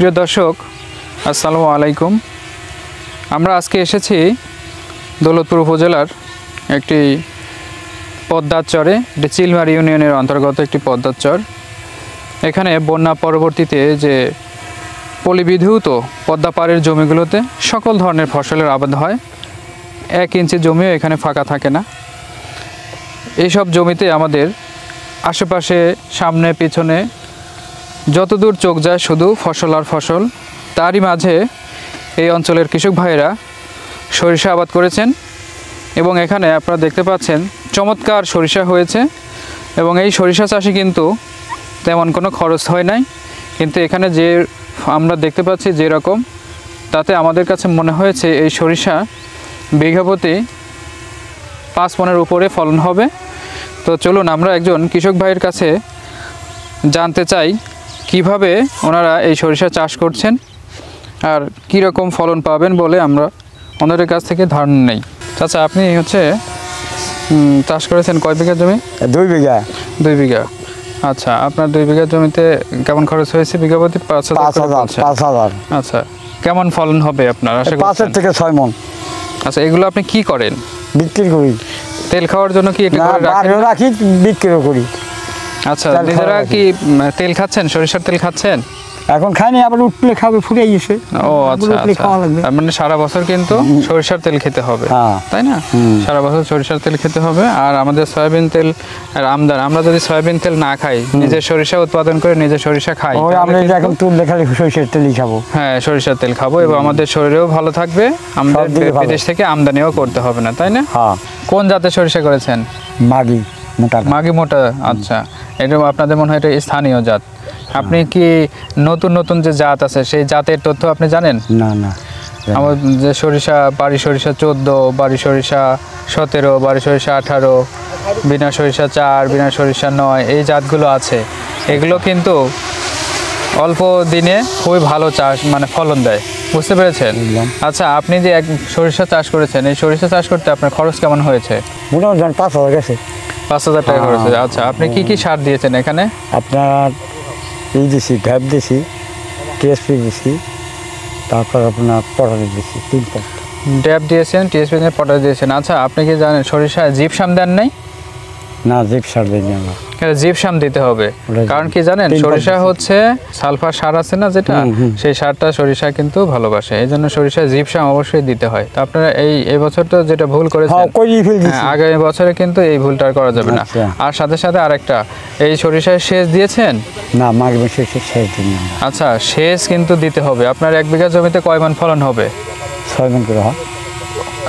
প্রিয় দর্শক আসসালামু আলাইকুম। আমরা আজকে এসেছি দৌলতপুর উপজেলার একটি পদ্মার চরে, চিলমারি ইউনিয়নের অন্তর্গত একটি পদ্মার চর। এখানে বন্যা পরবর্তীতে যে পলিবিদ্যুৎ পদ্মা পাড়ের জমিগুলোতে সকল ধরনের ফসলের আবাদ হয়। 1 ইঞ্চি জমিও এখানে ফাঁকা থাকে না। এইসব জমিতে আমাদের আশেপাশে সামনে পিছনে যতদূর চোখ যায় শুধু ফসল আর ফসল। তারই মাঝে এই অঞ্চলের কৃষক ভাইয়েরা সরিষা আবাদ করেছেন এবং এখানে আপনারা দেখতে পাচ্ছেন চমৎকার সরিষা হয়েছে। এবং এই সরিষা চাষে কিন্তু তেমন কোনো খরচ হয় নাই, কিন্তু এখানে যে আমরা দেখতে পাচ্ছি যেরকম, তাতে আমাদের কাছে মনে হয়েছে এই সরিষা বিঘা প্রতি 5 মণের উপরে ফলন হবে। তো চলুন আমরা একজন কৃষক ভাইয়ের কাছে জানতে চাই কিভাবে ওনারা এই সরিষা চাষ করছেন আর কীরকম ফলন পাবেন বলে আমরা ওনাদের কাছ থেকে ধারণা নেই। আচ্ছা, আপনি চাষ করেছেন কয় বিঘা জমি? 2 বিঘা। 2 বিঘা। আচ্ছা, আপনার 2 বিঘা জমিতে কেমন খরচ হয়েছে বিঘা প্রতি? 5,000। আচ্ছা, কেমন ফলন হবে আপনার আশা করছেন? 5 থেকে 6 মণ। আচ্ছা, এগুলো আপনি কি করেন? বিক্রি করি। তেল খাওয়ার জন্য কি এটা করে রাখি? বিক্রি করি। আচ্ছা, নিজেরা কি তেল খাচ্ছেন, সরিষার তেল খাচ্ছেন? এখন খাইনি, আবার উঠলে খাবে, ফুরে গেছে। ও আচ্ছা, মানে সারা বছর কিন্তু সরিষার তেল খেতে হবে, তাই না? সারা বছর সরিষার তেল খেতে হবে। আর আমাদের সয়াবিন তেল আর আমরা যদি সয়াবিন তেল না খাই, নিজের সরিষা উৎপাদন করে নিজের সরিষা খাই, আমরা এখন তুললে খালি সরিষার তেলই খাবো। হ্যাঁ, সরিষার তেল খাবো এবং আমাদের শরীরেও ভালো থাকবে, আমাদের বিদেশ থেকে আমদানিও করতে হবে না, তাই না? কোন জাতের সরিষা করেছেন? মাগি মোটা। আচ্ছা, এটা আপনাদের মনে হয় এটা স্থানীয় জাত। আপনি কি নতুন নতুন যে জাত আছে সেই জাতের তথ্য আপনি জানেন? না। আমার যে সরিষা, বাড়ি সরিষা 14, বাড়ি সরিষা 17, বাড়ি সরিষা 18, বিনা সরিষা 4, বিনা সরিষা 9, এই জাতগুলো আছে। এগুলো কিন্তু অল্প দিনে খুবই ভালো চাষ মানে ফলন দেয়, বুঝতে পেরেছেন? আচ্ছা, আপনি যে এক সরিষা চাষ করেছেন, এই সরিষা চাষ করতে আপনার খরচ কেমন হয়েছে? মোটামুটি 5,000 গেছে। 5,000 টাকা খরচ হয়েছে। আচ্ছা, আপনি কি সার দিয়েছেন এখানে? আপনার এই দিছি, ভ্যাপ দিছি, টিএসপি দিছি, তারপর আপনার পটাশ দিছি, 3 পট। ড্যাপ দিয়েছেন, টিএসপি দিয়ে পটাশ দিয়েছেন। আচ্ছা, আপনি কি জানেন সরিষায় জিপসাম দেন নাই? না, জিপসার দিইনি আমরা। জিপসাম দিতে হবে, কারণ কি জানেন, সরিষা হচ্ছে সালফার সার আছে না যেটা, সেই সারটা সরিষা কিন্তু ভালোবাসে, এই জন্য সরিষায় জিপসাম অবশ্যই দিতে হয়। তো আপনারা এই বছর তো যেটা ভুল করেছেন, আগামী বছরে কিন্তু এই ভুলটা আর করা যাবে না। আর সাথে সাথে আরেকটা, এই সরিষায় সেচ দিয়েছেন? না, মাঘ মাসে সেচ দিই। আচ্ছা, সেচ কিন্তু দিতে হবে। আপনার 1 বিঘা জমিতে কয় মণ ফলন হবে? 6 মণ করে হয়।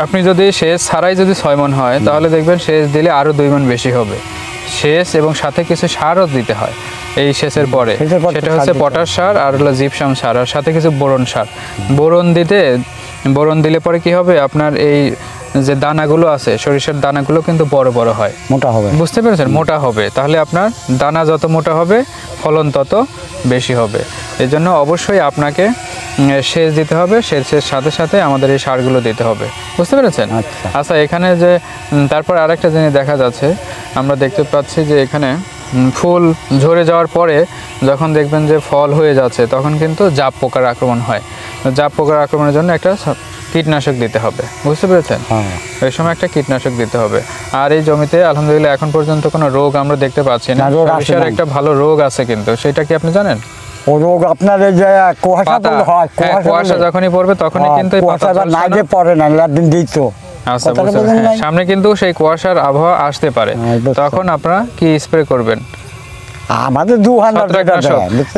আপনি যদি সেচ ছাড়াই যদি 6 মণ হয়, তাহলে দেখবেন সেচ দিলে আরও 2 মণ বেশি হবে। সেচ এবং সাথে কিছু সারও দিতে হয় এই সেচের পরে, সেটা হচ্ছে পটাশ সার আর হলো জিপসাম সার, আর সাথে কিছু বোরন সার। বোরন দিলে পরে কি হবে, আপনার এই যে দানাগুলো আছে, সরিষার দানাগুলো কিন্তু বড় বড় হয়, মোটা হবে, বুঝতে পেরেছেন? মোটা হবে, তাহলে আপনার দানা যত মোটা হবে ফলন তত বেশি হবে। এই জন্য অবশ্যই আপনাকে সেচ দিতে হবে, সেচের সাথে সাথে আমাদের এই সারগুলো দিতে হবে, বুঝতে পেরেছেন? আচ্ছা, এখানে যে তারপর আরেকটা জিনিস দেখা যাচ্ছে, আমরা দেখতে পাচ্ছি যে এখানে ফুল ঝরে যাওয়ার পরে যখন দেখবেন যে ফল হয়ে যাচ্ছে, তখন কিন্তু জাপ পোকার আক্রমণ হয়। জাপ পোকার আক্রমণের জন্য একটা কীটনাশক দিতে হবে, বুঝতে পেরেছেন? এই সময় একটা কীটনাশক দিতে হবে। আর এই জমিতে আলহামদুলিল্লাহ এখন পর্যন্ত কোনো রোগ আমরা দেখতে পাচ্ছি না। সরিষার একটা ভালো রোগ আছে, কিন্তু সেটা কি আপনি জানেন? ও রোগ আপনার এই যে কুয়াশা যখনই পড়বে তখনই কিন্তু পড়ে না, একদিন দিত। আচ্ছা, সামনে কিন্তু সেই কুয়াশার আবহাওয়া আসতে পারে, তখন আপনারা কি স্প্রে করবেন? আমাদের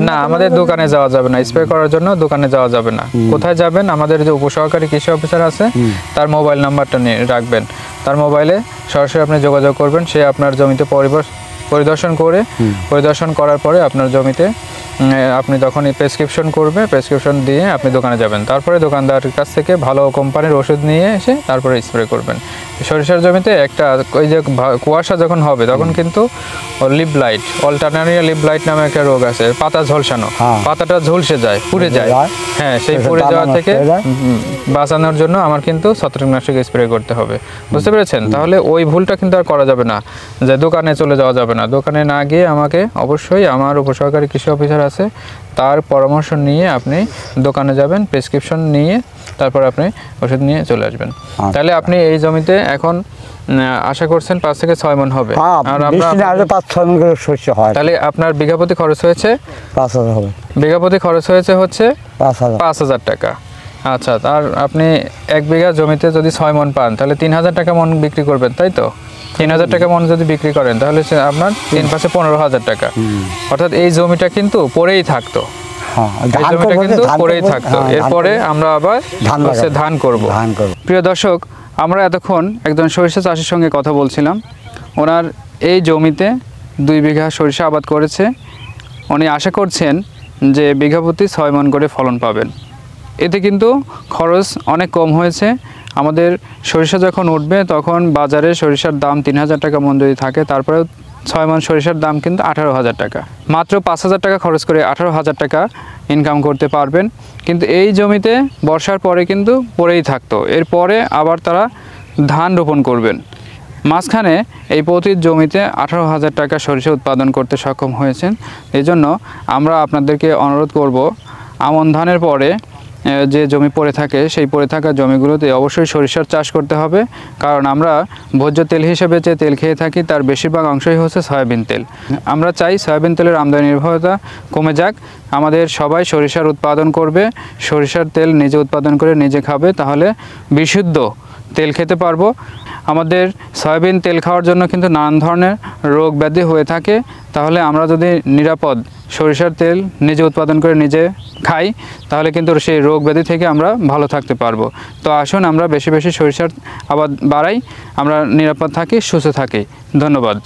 না, আমাদের দোকানে যাওয়া যাবে না, স্প্রে করার জন্য দোকানে যাওয়া যাবে না। কোথায় যাবেন? আমাদের যে উপসহকারী কৃষি অফিসার আছে, তার মোবাইল নাম্বারটা নিয়ে রাখবেন। তার মোবাইলে সরাসরি আপনি যোগাযোগ করবেন, সে আপনার জমিতে পরিদর্শন করার পরে আপনার জমিতে আপনি তখনই প্রেসক্রিপশন দিয়ে আপনি দোকানে যাবেন। তারপরে দোকানদারের কাছ থেকে ভালো কোম্পানির ওষুধ নিয়ে এসে তারপরে স্প্রে করবেন। সরিষার জমিতে একটা ওই যে কুয়াশা যখন হবে তখন কিন্তু lip blight, Alternaria lip blight নামে একটা রোগ আছে, পাতা ঝলসানো, পাতাটা ঝলসে যায়, পুড়ে যায়। হ্যাঁ, সেই পুড়ে যাওয়া থেকে বাঁচানোর জন্য আমার কিন্তু ছত্রাকনাশক স্প্রে করতে হবে, বুঝতে পেরেছেন? তাহলে ওই ভুলটা কিন্তু আর করা যাবে না, যে দোকানে চলে যাওয়া যাবে না। না। দোকানে না গিয়ে আমাকে অবশ্যই আমার উপসহকারী কৃষি অফিসার আছে, তার পরামর্শ নিয়ে আপনি দোকানে যাবেন, প্রেসক্রিপশন নিয়ে তারপর আপনি ওষুধ নিয়ে চলে আসবেন। তাহলে আপনি এই জমিতে এখন আশা করছেন 5 থেকে 6 মণ হবে। আর আমরা 5-6 মণ করে শস্য হয়। তাহলে আপনার বিঘাপতি খরচ হয়েছে 5,000 হবে। বিঘাপতি খরচ হয়েছে হচ্ছে 5,000 টাকা। আচ্ছা, আর আপনি 1 বিঘা জমিতে যদি 6 মণ পান তাহলে 3,000 টাকা মণ বিক্রি করবেন, তাই তো? 3,000 টাকা মণ যদি বিক্রি করেন তাহলে আপনার 3 × 15,000 টাকা। অর্থাৎ এই জমিটা কিন্তু পড়েই থাকতো, এই জমিটা কিন্তু পড়েই থাকতো। এরপরে আমরা আবার ধান করব। প্রিয় দর্শক, আমরা এতক্ষণ একজন সরিষা চাষির সঙ্গে কথা বলছিলাম। ওনার এই জমিতে 2 বিঘা সরিষা আবাদ করেছে। উনি আশা করছেন যে বিঘাপতি 6 মণ করে ফলন পাবেন। এতে কিন্তু খরচ অনেক কম হয়েছে। আমাদের সরিষা যখন উঠবে তখন বাজারে সরিষার দাম 3,000 টাকা মণ যদি থাকে, তারপরে 6 মণ সরিষার দাম কিন্তু 18,000 টাকা। মাত্র 5,000 টাকা খরচ করে 18,000 টাকা ইনকাম করতে পারবেন। কিন্তু এই জমিতে বর্ষার পরে কিন্তু পড়েই থাকতো। এরপরে আবার তারা ধান রোপণ করবেন। মাঝখানে এই প্রতি জমিতে 18,000 টাকা সরিষা উৎপাদন করতে সক্ষম হয়েছেন। এই জন্য আমরা আপনাদেরকে অনুরোধ করব, আমন ধানের পরে যে জমি পড়ে থাকে সেই পড়ে থাকা জমিগুলোতে অবশ্যই সরিষার চাষ করতে হবে। কারণ আমরা ভোজ্য তেল হিসেবে যে তেল খেয়ে থাকি তার বেশিরভাগ অংশই হচ্ছে সয়াবিন তেল। আমরা চাই সয়াবিন তেলের আমদানি নির্ভরতা কমে যাক, আমাদের সবাই সরিষার উৎপাদন করবে, সরিষার তেল নিজে উৎপাদন করে নিজে খাবে, তাহলে বিশুদ্ধ তেল খেতে পারবো। আমাদের সয়াবিন তেল খাওয়ার জন্য কিন্তু নানান ধরনের রোগ ব্যাধি হয়ে থাকে। তাহলে আমরা যদি নিরাপদ সরিষার তেল নিজে উৎপাদন করে নিজে খাই তাহলে কিন্তু সেই রোগ ব্যাধি থেকে আমরা ভালো থাকতে পারবো। তো আসুন আমরা বেশি বেশি সরিষার আবাদ বাড়াই, আমরা নিরাপদ থাকি, সুস্থ থাকি। ধন্যবাদ।